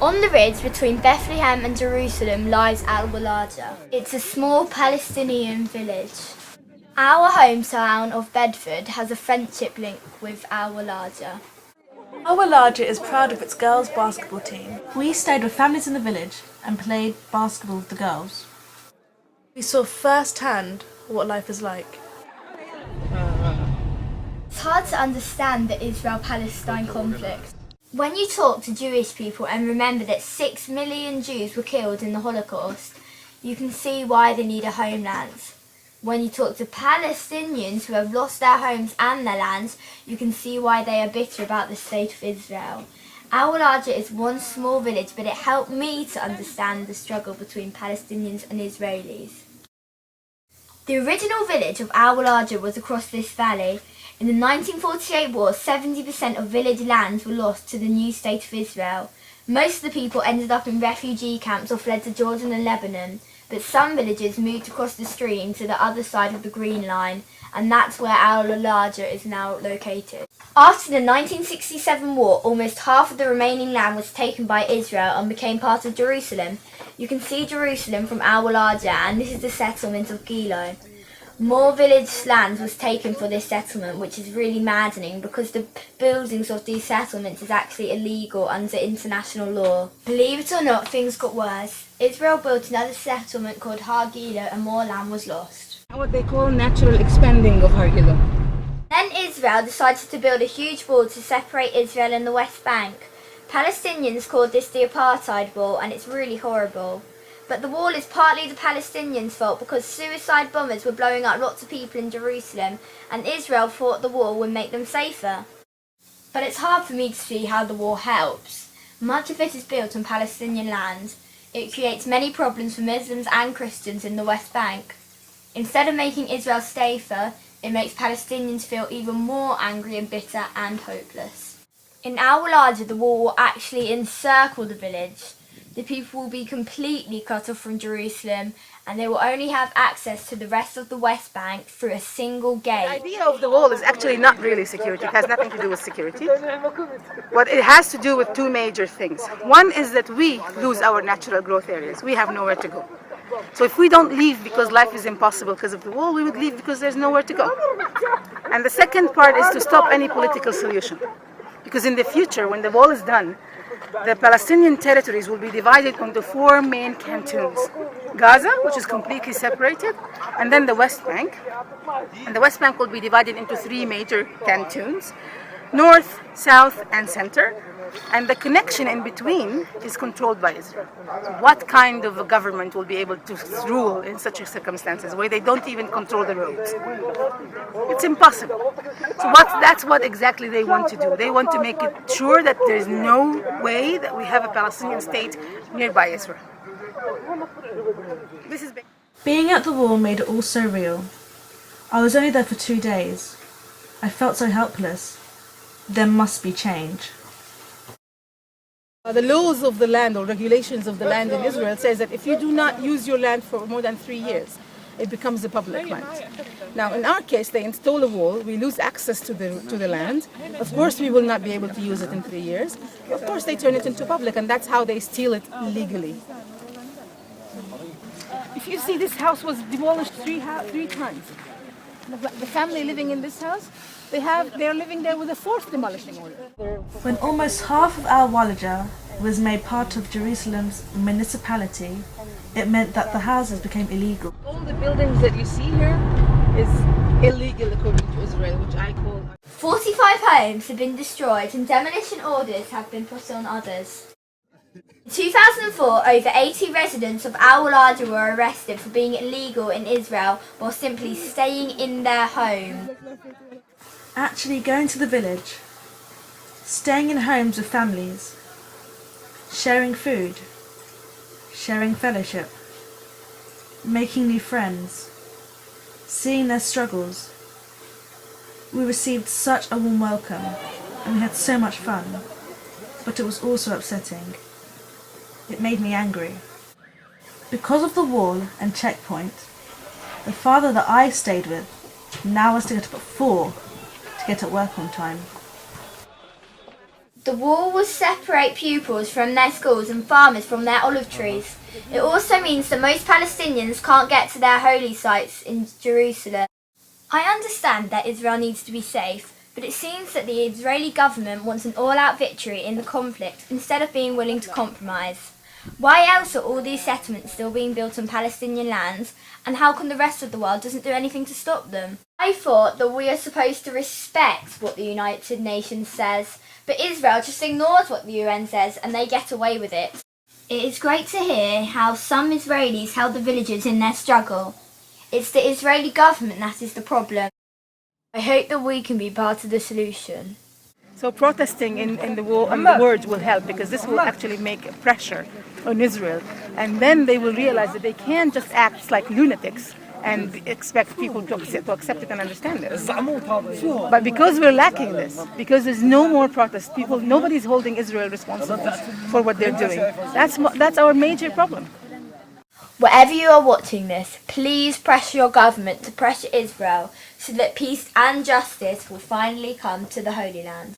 On the ridge between Bethlehem and Jerusalem lies Walaja. It's a small Palestinian village. Our hometown of Bedford has a friendship link with Walaja. Walaja is proud of its girls' basketball team. We stayed with families in the village and played basketball with the girls. We saw firsthand what life is like. It's hard to understand the Israel-Palestine conflict. When you talk to Jewish people and remember that 6 million Jews were killed in the Holocaust, you can see why they need a homeland. When you talk to Palestinians who have lost their homes and their lands, you can see why they are bitter about the state of Israel. Walaja is one small village, but it helped me to understand the struggle between Palestinians and Israelis. The original village of Walaja was across this valley. In the 1948 war, 70% of village lands were lost to the new state of Israel. Most of the people ended up in refugee camps or fled to Jordan and Lebanon, but some villagers moved across the stream to the other side of the Green Line, and that's where Walaja is now located. After the 1967 war, almost half of the remaining land was taken by Israel and became part of Jerusalem. You can see Jerusalem from Walaja, and this is the settlement of Gilo. More village land was taken for this settlement, which is really maddening because the buildings of these settlements is actually illegal under international law. Believe it or not, things got worse. Israel built another settlement called Gilo and more land was lost. What they call natural expanding of Gilo. Then Israel decided to build a huge wall to separate Israel and the West Bank. Palestinians called this the apartheid wall, and it's really horrible. But the wall is partly the Palestinians' fault because suicide bombers were blowing up lots of people in Jerusalem, and Israel thought the wall would make them safer. But it's hard for me to see how the wall helps. Much of it is built on Palestinian land. It creates many problems for Muslims and Christians in the West Bank. Instead of making Israel safer, it makes Palestinians feel even more angry and bitter and hopeless. In Walaja, the wall will actually encircle the village. The people will be completely cut off from Jerusalem, and they will only have access to the rest of the West Bank through a single gate. The idea of the wall is actually not really security. It has nothing to do with security. What it has to do with two major things. One is that we lose our natural growth areas. We have nowhere to go. So if we don't leave because life is impossible because of the wall, we would leave because there's nowhere to go. And the second part is to stop any political solution. Because in the future, when the wall is done, the Palestinian territories will be divided into 4 main cantons. Gaza, which is completely separated, and then the West Bank. And the West Bank will be divided into 3 major cantons, North, South, and Center. And the connection in between is controlled by Israel. So what kind of a government will be able to rule in such circumstances where they don't even control the roads? It's impossible. So that's what exactly they want to do. They want to make it sure that there's no way that we have a Palestinian state nearby Israel. This is big. Being at the wall made it all so real. I was only there for 2 days. I felt so helpless. There must be change. The laws of the land or regulations of the land in Israel says that if you do not use your land for more than 3 years, it becomes a public land. Now, in our case, they install a wall, we lose access to the land. Of course, we will not be able to use it in 3 years. Of course, they turn it into public, and that's how they steal it illegally. If you see, this house was demolished three times. The family living in this house, they're living there with a 4th demolishing order. When almost half of Walaja was made part of Jerusalem's municipality, it meant that the houses became illegal. All the buildings that you see here is illegal according to Israel, which I call... 45 homes have been destroyed and demolition orders have been put on others. In 2004, over 80 residents of Walaja were arrested for being illegal in Israel while simply staying in their home. Actually going to the village, staying in homes with families, sharing food, sharing fellowship, making new friends, seeing their struggles. We received such a warm welcome and we had so much fun, but it was also upsetting. It made me angry. Because of the wall and checkpoint, the father that I stayed with now has to get up at 4 to get at work on time. The wall will separate pupils from their schools and farmers from their olive trees. It also means that most Palestinians can't get to their holy sites in Jerusalem. I understand that Israel needs to be safe, but it seems that the Israeli government wants an all-out victory in the conflict instead of being willing to compromise. Why else are all these settlements still being built on Palestinian lands, and how come the rest of the world doesn't do anything to stop them? I thought that we are supposed to respect what the United Nations says, but Israel just ignores what the UN says and they get away with it. It is great to hear how some Israelis held the villagers in their struggle. It's the Israeli government that is the problem. I hope that we can be part of the solution. So protesting in the words will help, because this will actually make pressure on Israel, and then they will realize that they can't just act like lunatics and expect people to accept it and understand it. But because we're lacking this, because there's no more protest, nobody's holding Israel responsible for what they're doing. That's our major problem. Wherever you are watching this, please pressure your government to pressure Israel so that peace and justice will finally come to the Holy Land.